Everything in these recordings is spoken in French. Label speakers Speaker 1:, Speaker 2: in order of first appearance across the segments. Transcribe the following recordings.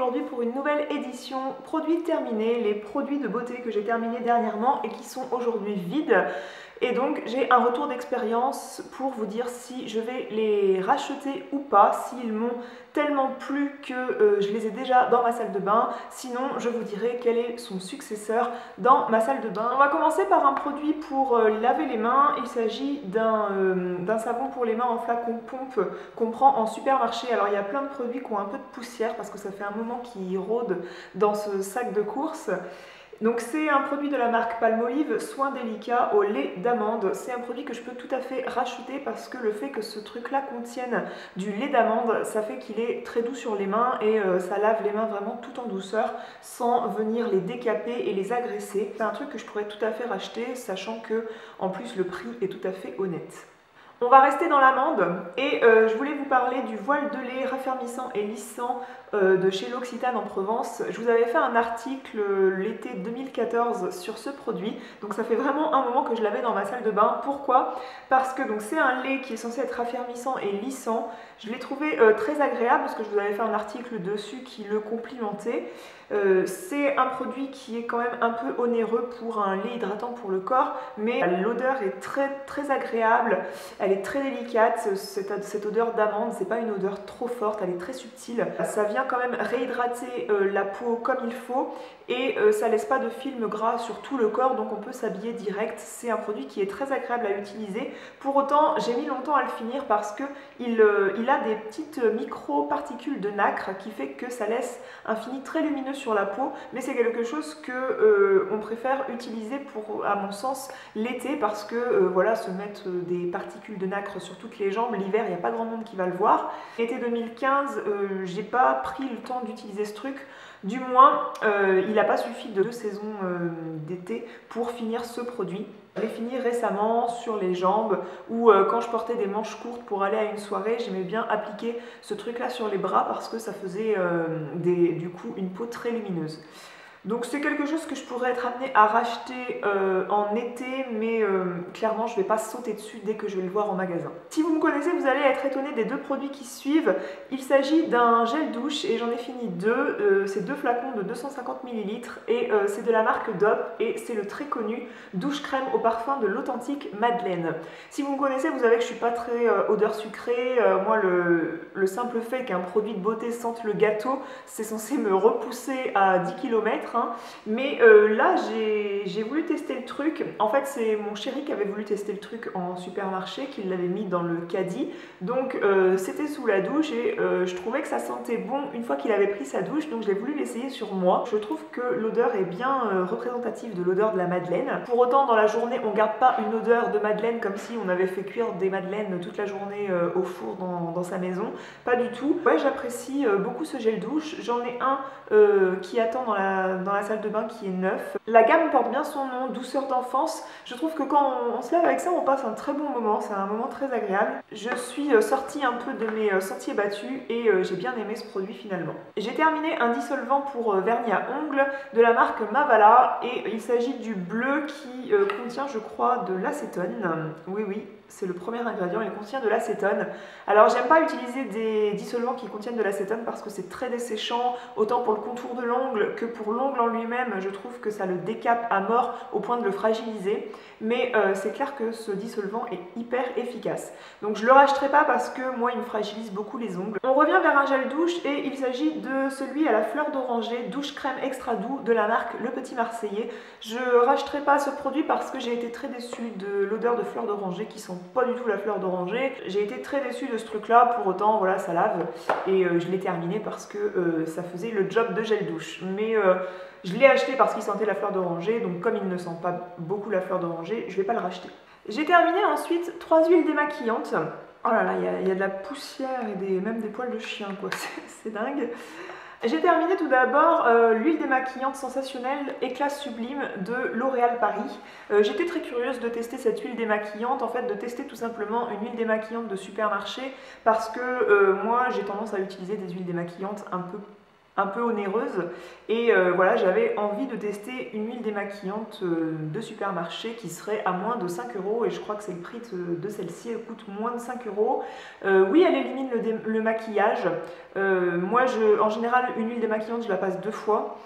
Speaker 1: aujourd'hui pour une nouvelle édition produits terminés, les produits de beauté que j'ai terminés dernièrement et qui sont aujourd'hui vides. Et donc j'ai un retour d'expérience pour vous dire si je vais les racheter ou pas, s'ils m'ont tellement plu que je les ai déjà dans ma salle de bain. Sinon je vous dirai quel est son successeur dans ma salle de bain. On va commencer par un produit pour laver les mains. Il s'agit d'un savon pour les mains en flacon pompe qu'on prend en supermarché. Alors il y a plein de produits qui ont un peu de poussière parce que ça fait un moment qu'ils rôdent dans ce sac de course. Donc c'est un produit de la marque Palmolive, soin délicat au lait d'amande. C'est un produit que je peux tout à fait racheter parce que le fait que ce truc-là contienne du lait d'amande, ça fait qu'il est très doux sur les mains et ça lave les mains vraiment tout en douceur sans venir les décaper et les agresser. C'est un truc que je pourrais tout à fait racheter, sachant que en plus le prix est tout à fait honnête. On va rester dans l'amande et je voulais vous parler du voile de lait raffermissant et lissant de chez L'Occitane en Provence. Je vous avais fait un article l'été 2014 sur ce produit, donc ça fait vraiment un moment que je l'avais dans ma salle de bain. Pourquoi? Parce que c'est un lait qui est censé être raffermissant et lissant. Je l'ai trouvé très agréable parce que je vous avais fait un article dessus qui le complimentait. C'est un produit qui est quand même un peu onéreux pour un lait hydratant pour le corps, mais l'odeur est très agréable, elle est très délicate, cette odeur d'amande, c'est pas une odeur trop forte, elle est très subtile. Ça vient quand même réhydrater la peau comme il faut et ça laisse pas de film gras sur tout le corps, donc on peut s'habiller direct. C'est un produit qui est très agréable à utiliser. Pour autant, j'ai mis longtemps à le finir parce que il a des petites micro-particules de nacre qui fait que ça laisse un fini très lumineux sur la peau, mais c'est quelque chose que on préfère utiliser pour, à mon sens, l'été parce que voilà, se mettre des particules de nacre sur toutes les jambes, l'hiver, il n'y a pas grand monde qui va le voir. L'été 2015, j'ai pas pris le temps d'utiliser ce truc. Du moins, il n'a pas suffi de 2 saisons d'été pour finir ce produit. Je l'ai fini récemment sur les jambes ou quand je portais des manches courtes pour aller à une soirée, j'aimais bien appliquer ce truc là sur les bras parce que ça faisait du coup une peau très lumineuse. Donc c'est quelque chose que je pourrais être amenée à racheter en été, mais clairement je ne vais pas sauter dessus dès que je vais le voir en magasin. Si vous me connaissez, vous allez être étonné des 2 produits qui suivent. Il s'agit d'un gel douche et j'en ai fini 2. C'est 2 flacons de 250 ml et c'est de la marque Dove et c'est le très connu douche crème au parfum de l'authentique Madeleine. Si vous me connaissez, vous savez que je ne suis pas très odeur sucrée. Moi le simple fait qu'un produit de beauté sente le gâteau, c'est censé me repousser à 10 km. Mais là j'ai voulu tester le truc. En fait c'est mon chéri qui avait voulu tester le truc en supermarché, qui l'avait mis dans le caddie. Donc c'était sous la douche et je trouvais que ça sentait bon une fois qu'il avait pris sa douche. Donc j'ai voulu l'essayer sur moi. Je trouve que l'odeur est bien représentative de l'odeur de la madeleine. Pour autant dans la journée on garde pas une odeur de madeleine comme si on avait fait cuire des madeleines toute la journée au four dans sa maison. Pas du tout. Ouais, j'apprécie beaucoup ce gel douche. J'en ai un qui attend dans la salle de bain qui est neuf. La gamme porte bien son nom, douceur d'enfance. Je trouve que quand on se lave avec ça, on passe un très bon moment, c'est un moment très agréable. Je suis sortie un peu de mes sentiers battus et j'ai bien aimé ce produit finalement. J'ai terminé un dissolvant pour vernis à ongles de la marque Mavala et il s'agit du bleu qui contient, je crois, de l'acétone. Oui, c'est le premier ingrédient, il contient de l'acétone. Alors j'aime pas utiliser des dissolvants qui contiennent de l'acétone parce que c'est très desséchant, autant pour le contour de l'ongle que pour l'ongle en lui-même. Je trouve que ça le décape à mort au point de le fragiliser, mais c'est clair que ce dissolvant est hyper efficace. Donc je le racheterai pas parce que moi il me fragilise beaucoup les ongles. On revient vers un gel douche et il s'agit de celui à la fleur d'oranger, douche crème extra doux de la marque Le Petit Marseillais. Je racheterai pas ce produit parce que j'ai été très déçue de l'odeur de fleur d'oranger qui sent pas du tout la fleur d'oranger. J'ai été très déçue de ce truc là, pour autant voilà, ça lave et je l'ai terminé parce que ça faisait le job de gel douche. Mais je l'ai acheté parce qu'il sentait la fleur d'oranger, donc comme il ne sent pas beaucoup la fleur d'oranger, je vais pas le racheter. J'ai terminé ensuite 3 huiles démaquillantes. Oh là là, il y a de la poussière et même des poils de chien quoi, c'est dingue. J'ai terminé tout d'abord l'huile démaquillante sensationnelle Éclat Sublime de L'Oréal Paris. J'étais très curieuse de tester cette huile démaquillante, en fait de tester tout simplement une huile démaquillante de supermarché parce que moi j'ai tendance à utiliser des huiles démaquillantes un peu un peu onéreuse et voilà, j'avais envie de tester une huile démaquillante de supermarché qui serait à moins de 5 € et je crois que c'est le prix de celle-ci, elle coûte moins de 5 €. Oui, elle élimine le maquillage. Moi, en général, une huile démaquillante, je la passe 2 fois.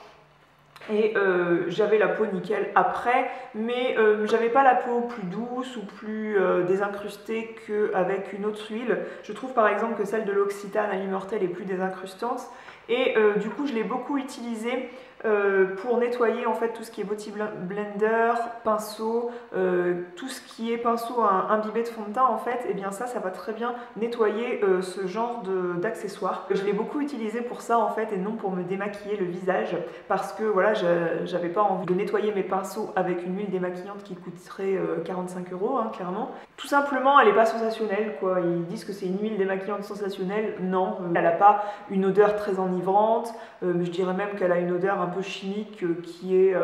Speaker 1: Et j'avais la peau nickel après, mais j'avais pas la peau plus douce ou plus désincrustée qu'avec une autre huile. Je trouve par exemple que celle de l'Occitane à l'immortel est plus désincrustante et du coup je l'ai beaucoup utilisée pour nettoyer en fait tout ce qui est body blender, pinceau, tout ce qui est pinceau imbibé de fond de teint en fait, et bien ça va très bien nettoyer ce genre d'accessoires. Je l'ai beaucoup utilisé pour ça en fait et non pour me démaquiller le visage parce que voilà, j'avais pas envie de nettoyer mes pinceaux avec une huile démaquillante qui coûterait 45 € hein, clairement. Tout simplement elle est pas sensationnelle quoi, ils disent que c'est une huile démaquillante sensationnelle, non, elle n'a pas une odeur très enivrante, je dirais même qu'elle a une odeur un peu chimique qui est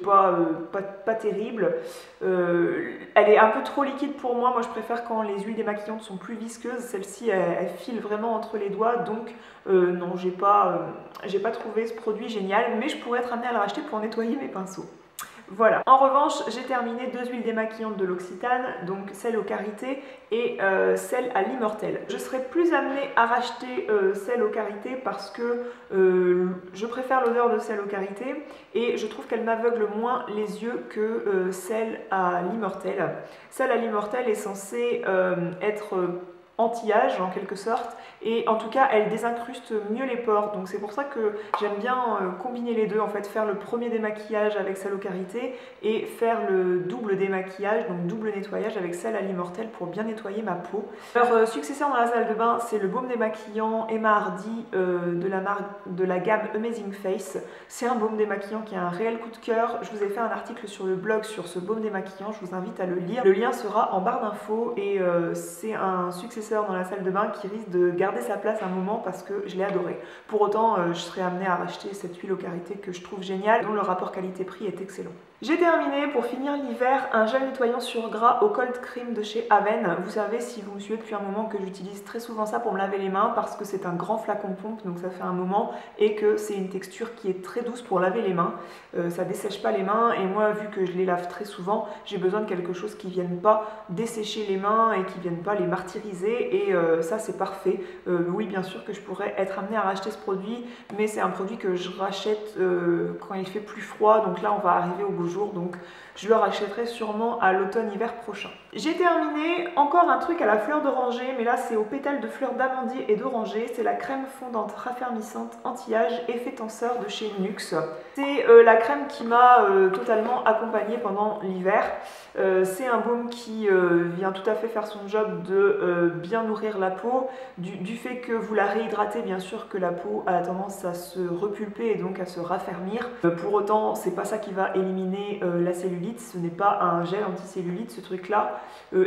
Speaker 1: pas terrible. Elle est un peu trop liquide pour moi. Moi je préfère quand les huiles démaquillantes sont plus visqueuses. Celle-ci elle file vraiment entre les doigts, donc non, j'ai pas trouvé ce produit génial, mais je pourrais être amenée à le racheter pour nettoyer mes pinceaux. Voilà. En revanche, j'ai terminé 2 huiles démaquillantes de l'Occitane, donc celle au karité et celle à l'immortel. Je serais plus amenée à racheter celle au karité parce que je préfère l'odeur de celle au karité et je trouve qu'elle m'aveugle moins les yeux que celle à l'immortel. Celle à l'immortel est censée être anti-âge en quelque sorte, et en tout cas elle désincruste mieux les pores, donc c'est pour ça que j'aime bien combiner les deux en fait, faire le premier démaquillage avec celle au karité et faire le double démaquillage, donc double nettoyage avec celle à l'immortel pour bien nettoyer ma peau. Leur successeur dans la salle de bain, c'est le baume démaquillant Emma Hardy de la gamme Amazing Face. C'est un baume démaquillant qui a un réel coup de cœur. Je vous ai fait un article sur le blog sur ce baume démaquillant, je vous invite à le lire. Le lien sera en barre d'infos et c'est un successeur dans la salle de bain qui risque de garder sa place un moment parce que je l'ai adoré. Pour autant, je serais amenée à racheter cette huile au karité que je trouve géniale, dont le rapport qualité-prix est excellent. J'ai terminé pour finir l'hiver un gel nettoyant sur gras au cold cream de chez Aven. Vous savez, si vous me suivez depuis un moment, que j'utilise très souvent ça pour me laver les mains parce que c'est un grand flacon pompe, donc ça fait un moment, et que c'est une texture qui est très douce pour laver les mains. Ça dessèche pas les mains et moi, vu que je les lave très souvent, j'ai besoin de quelque chose qui vienne pas dessécher les mains et qui vienne pas les martyriser, et ça c'est parfait. Oui, bien sûr que je pourrais être amenée à racheter ce produit, mais c'est un produit que je rachète quand il fait plus froid, donc là on va arriver au beau jour, donc je le rachèterai sûrement à l'automne-hiver prochain. J'ai terminé encore un truc à la fleur d'oranger, mais là c'est aux pétales de fleurs d'amandier et d'oranger. C'est la crème fondante raffermissante anti-âge effet tenseur de chez Nuxe. C'est la crème qui m'a totalement accompagnée pendant l'hiver. C'est un baume qui vient tout à fait faire son job de bien nourrir la peau, du fait que vous la réhydratez, bien sûr que la peau a tendance à se repulper et donc à se raffermir. Pour autant, c'est pas ça qui va éliminer la cellulite, ce n'est pas un gel anti-cellulite ce truc là.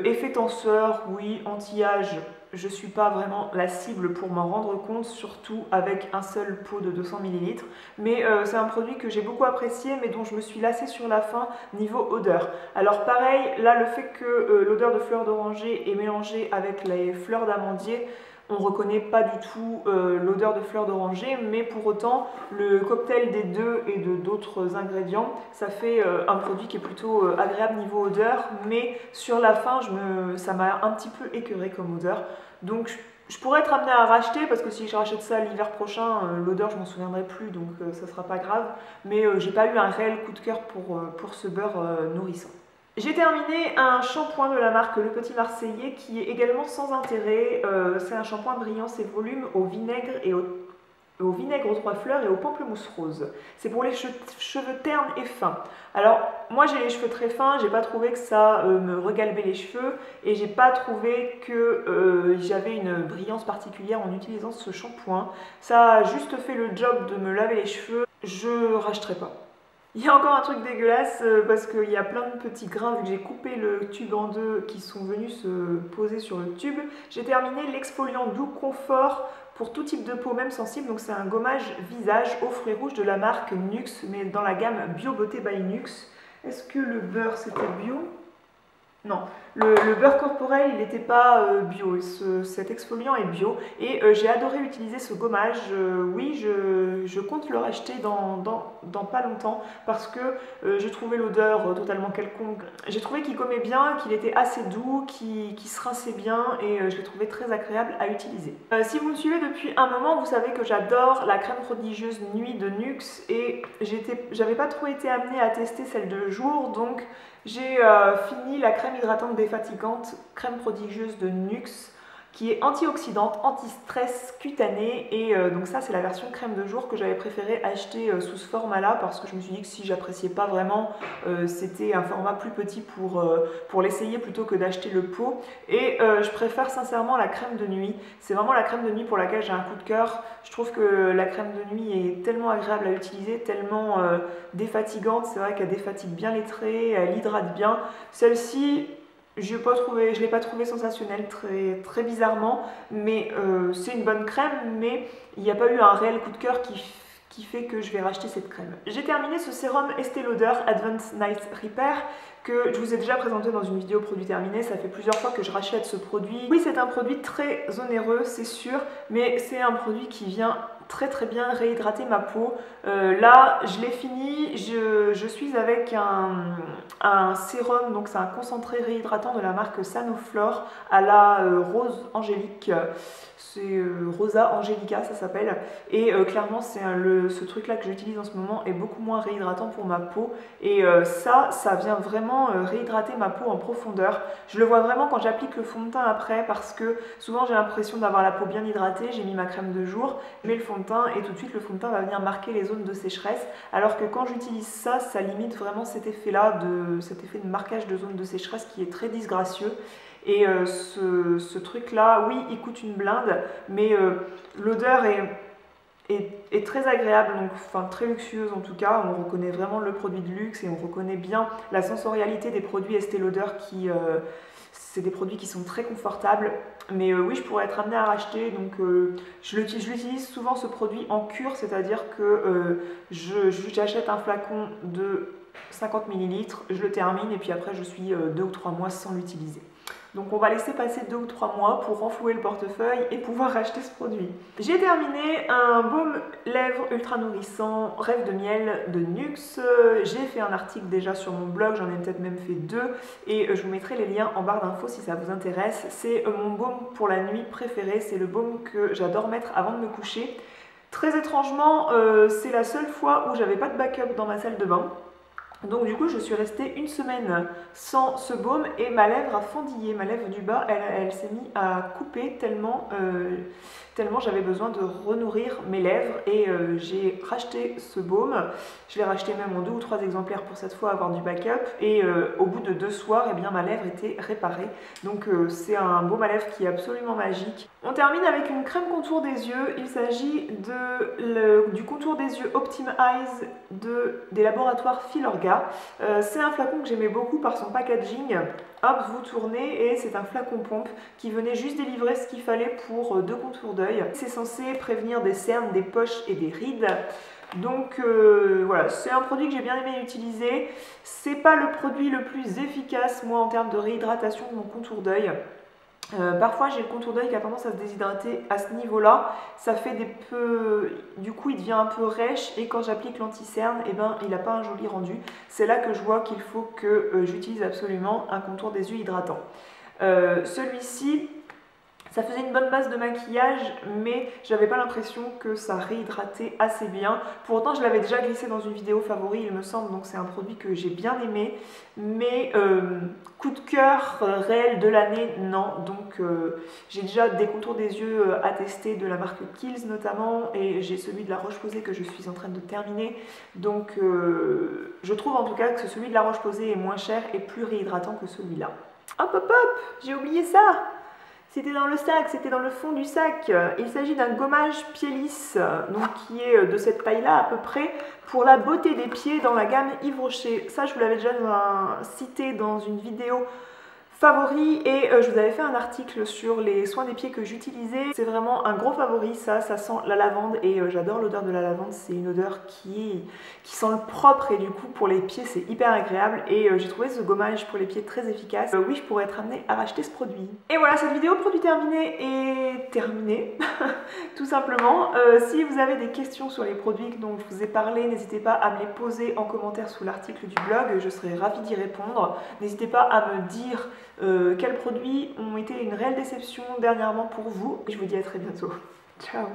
Speaker 1: Effet tenseur, oui, anti-âge, je suis pas vraiment la cible pour m'en rendre compte, surtout avec un seul pot de 200 ml, mais c'est un produit que j'ai beaucoup apprécié mais dont je me suis lassée sur la fin niveau odeur. Alors pareil, là le fait que l'odeur de fleurs d'oranger est mélangée avec les fleurs d'amandier, on ne reconnaît pas du tout l'odeur de fleurs d'oranger, mais pour autant, le cocktail des deux et de d'autres ingrédients, ça fait un produit qui est plutôt agréable niveau odeur, mais sur la fin, ça m'a un petit peu écœuré comme odeur. Donc je pourrais être amenée à racheter, parce que si je rachète ça l'hiver prochain, l'odeur je m'en souviendrai plus, donc ça sera pas grave, mais j'ai pas eu un réel coup de cœur pour ce beurre nourrissant. J'ai terminé un shampoing de la marque Le Petit Marseillais qui est également sans intérêt. C'est un shampoing Brillance et Volume au vinaigre au vinaigre aux 3 fleurs et au pamplemousse rose. C'est pour les cheveux ternes et fins. Alors moi j'ai les cheveux très fins, j'ai pas trouvé que ça me regalbait les cheveux et j'ai pas trouvé que j'avais une brillance particulière en utilisant ce shampoing. Ça a juste fait le job de me laver les cheveux, je racheterai pas. Il y a encore un truc dégueulasse parce qu'il y a plein de petits grains vu que j'ai coupé le tube en deux qui sont venus se poser sur le tube. J'ai terminé l'exfoliant doux confort pour tout type de peau, même sensible. Donc c'est un gommage visage aux fruits rouges de la marque Nuxe, mais dans la gamme Bio Beauté by Nuxe. Est-ce que le beurre c'était bio? Non, le beurre corporel, il n'était pas bio, cet exfoliant est bio et j'ai adoré utiliser ce gommage. Oui, je compte le racheter dans pas longtemps parce que j'ai trouvé l'odeur totalement quelconque. J'ai trouvé qu'il gommait bien, qu'il était assez doux, qu'il se rinçait bien et je l'ai trouvé très agréable à utiliser. Si vous me suivez depuis un moment, vous savez que j'adore la crème prodigieuse Nuit de NYX et j'avais pas trop été amenée à tester celle de jour, donc j'ai fini la crème hydratante défatigante, crème prodigieuse de NYX, qui est antioxydante, anti-stress cutané, et donc ça c'est la version crème de jour que j'avais préféré acheter sous ce format-là, parce que je me suis dit que si j'appréciais pas vraiment, c'était un format plus petit pour l'essayer plutôt que d'acheter le pot, et je préfère sincèrement la crème de nuit. C'est vraiment la crème de nuit pour laquelle j'ai un coup de cœur. Je trouve que la crème de nuit est tellement agréable à utiliser, tellement défatigante. C'est vrai qu'elle défatigue bien les traits, elle hydrate bien. Celle-ci, je ne l'ai pas trouvée sensationnelle, très bizarrement, mais c'est une bonne crème, mais il n'y a pas eu un réel coup de cœur qui fait que je vais racheter cette crème. J'ai terminé ce sérum Estée Lauder Advanced Night Repair que je vous ai déjà présenté dans une vidéo produit terminé. Ça fait plusieurs fois que je rachète ce produit. Oui, c'est un produit très onéreux, c'est sûr, mais c'est un produit qui vient très bien réhydrater ma peau. Là, je l'ai fini, je suis avec un sérum, donc c'est un concentré réhydratant de la marque Sanoflore à la rose angélique. C'est Rosa Angelica, ça s'appelle. Et clairement, ce truc-là que j'utilise en ce moment est beaucoup moins réhydratant pour ma peau. Et ça vient vraiment réhydrater ma peau en profondeur. Je le vois vraiment quand j'applique le fond de teint après, parce que souvent j'ai l'impression d'avoir la peau bien hydratée. J'ai mis ma crème de jour, je mets le fond de teint et tout de suite le fond de teint va venir marquer les zones de sécheresse. Alors que quand j'utilise ça, ça limite vraiment cet effet-là, cet effet de marquage de zone de sécheresse qui est très disgracieux. Et ce truc-là, oui, il coûte une blinde, mais l'odeur est très agréable, donc, enfin très luxueuse en tout cas. On reconnaît vraiment le produit de luxe et on reconnaît bien la sensorialité des produits Estée Lauder qui... c'est des produits qui sont très confortables, mais oui, je pourrais être amenée à racheter, donc j'utilise souvent ce produit en cure, c'est-à-dire que j'achète un flacon de 50 ml, je le termine et puis après je suis 2 ou 3 mois sans l'utiliser. Donc on va laisser passer 2 ou 3 mois pour renflouer le portefeuille et pouvoir racheter ce produit. J'ai terminé un baume lèvres ultra nourrissant Rêve de miel de NYX. J'ai fait un article déjà sur mon blog, j'en ai peut-être même fait 2 et je vous mettrai les liens en barre d'infos si ça vous intéresse. C'est mon baume pour la nuit préféré, c'est le baume que j'adore mettre avant de me coucher. Très étrangement, c'est la seule fois où j'avais pas de backup dans ma salle de bain. Donc du coup je suis restée une semaine sans ce baume et ma lèvre a fendillé, ma lèvre du bas elle s'est mise à couper tellement j'avais besoin de renourrir mes lèvres et j'ai racheté ce baume. Je l'ai racheté même en 2 ou 3 exemplaires pour cette fois avoir du backup et au bout de 2 soirs, eh bien, ma lèvre était réparée. Donc c'est un baume à lèvres qui est absolument magique. On termine avec une crème contour des yeux. Il s'agit du contour des yeux Optim Eyes des laboratoires Filorga. C'est un flacon que j'aimais beaucoup par son packaging. Hop, vous tournez et c'est un flacon pompe qui venait juste délivrer ce qu'il fallait pour 2 contours d'œil. C'est censé prévenir des cernes, des poches et des rides. Donc voilà, c'est un produit que j'ai bien aimé utiliser. C'est pas le produit le plus efficace, moi, en termes de réhydratation de mon contour d'œil. Parfois j'ai le contour d'œil qui a tendance à se déshydrater à ce niveau-là, ça fait du coup il devient un peu rêche et quand j'applique l'anti-cerne, eh ben, il n'a pas un joli rendu. C'est là que je vois qu'il faut que j'utilise absolument un contour des yeux hydratant. Celui-ci, ça faisait une bonne base de maquillage, mais j'avais pas l'impression que ça réhydratait assez bien. Pour autant, je l'avais déjà glissé dans une vidéo favori, il me semble, donc c'est un produit que j'ai bien aimé. Mais coup de cœur réel de l'année, non. Donc j'ai déjà des contours des yeux à tester de la marque Kiehl's notamment, et j'ai celui de la Roche-Posay que je suis en train de terminer. Donc je trouve en tout cas que celui de la Roche-Posay est moins cher et plus réhydratant que celui-là. Hop hop hop, j'ai oublié ça! C'était dans le sac, c'était dans le fond du sac. Il s'agit d'un gommage pied lisse, donc qui est de cette taille-là à peu près, pour la beauté des pieds dans la gamme Yves Rocher. Ça, je vous l'avais déjà cité dans une vidéo favori et je vous avais fait un article sur les soins des pieds que j'utilisais. C'est vraiment un gros favori, ça sent la lavande et j'adore l'odeur de la lavande. C'est une odeur qui sent le propre et du coup pour les pieds c'est hyper agréable et j'ai trouvé ce gommage pour les pieds très efficace. Oui, je pourrais être amenée à racheter ce produit. Et voilà, cette vidéo produit terminé est terminée tout simplement. Si vous avez des questions sur les produits dont je vous ai parlé, n'hésitez pas à me les poser en commentaire sous l'article du blog, je serai ravie d'y répondre. N'hésitez pas à me dire quels produits ont été une réelle déception dernièrement pour vous. Et je vous dis à très bientôt. Ciao!